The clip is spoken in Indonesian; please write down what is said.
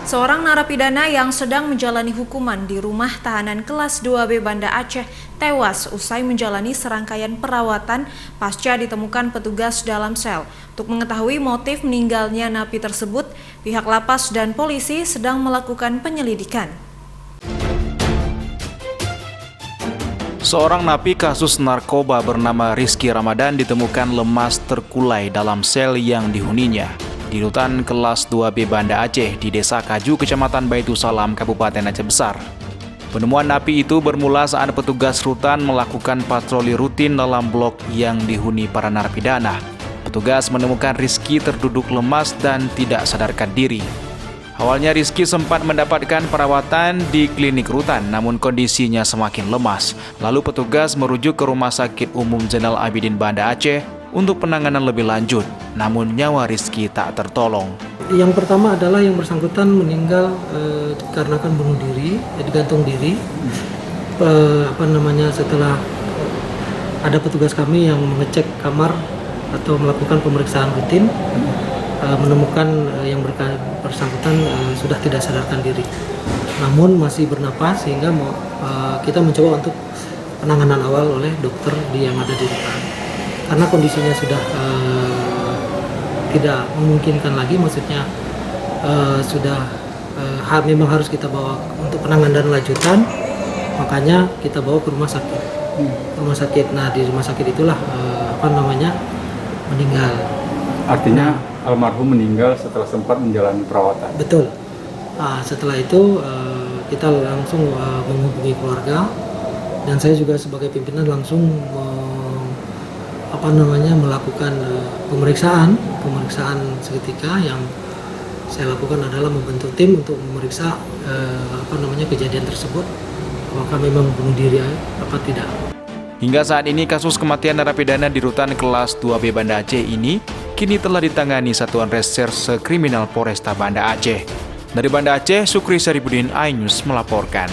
Seorang narapidana yang sedang menjalani hukuman di rumah tahanan kelas 2B Banda Aceh tewas usai menjalani serangkaian perawatan pasca ditemukan petugas dalam sel. Untuk mengetahui motif meninggalnya napi tersebut, pihak lapas dan polisi sedang melakukan penyelidikan. Seorang napi kasus narkoba bernama Rizky Ramadan ditemukan lemas terkulai dalam sel yang dihuninya di rutan kelas 2B Banda Aceh di Desa Kaju, Kecamatan Baitusalam, Kabupaten Aceh Besar. Penemuan napi itu bermula saat petugas rutan melakukan patroli rutin dalam blok yang dihuni para narapidana. Petugas menemukan Rizky terduduk lemas dan tidak sadarkan diri. Awalnya Rizky sempat mendapatkan perawatan di klinik rutan, namun kondisinya semakin lemas. Lalu petugas merujuk ke Rumah Sakit Umum Zainal Abidin Banda Aceh untuk penanganan lebih lanjut, namun nyawa Rizky tak tertolong. Yang pertama adalah yang bersangkutan meninggal dikarenakan bunuh diri, digantung diri. Setelah ada petugas kami yang mengecek kamar atau melakukan pemeriksaan rutin, menemukan yang bersangkutan sudah tidak sadarkan diri, namun masih bernapas sehingga kita mencoba untuk penanganan awal oleh dokter yang ada di rutan. Karena kondisinya sudah tidak memungkinkan lagi, maksudnya memang harus kita bawa untuk penanganan lanjutan, makanya kita bawa ke rumah sakit. Rumah sakit. Nah, di rumah sakit itulah meninggal. Artinya almarhum meninggal setelah sempat menjalani perawatan. Betul. Setelah itu kita langsung menghubungi keluarga, dan saya juga sebagai pimpinan langsung melakukan pemeriksaan seketika. Yang saya lakukan adalah membentuk tim untuk memeriksa kejadian tersebut, apakah memang bunuh diri apa tidak. Hingga saat ini kasus kematian narapidana di rutan kelas 2B Banda Aceh ini kini telah ditangani Satuan Reserse Kriminal Polresta Banda Aceh. Dari Banda Aceh, Sukri Saribudin, iNews melaporkan.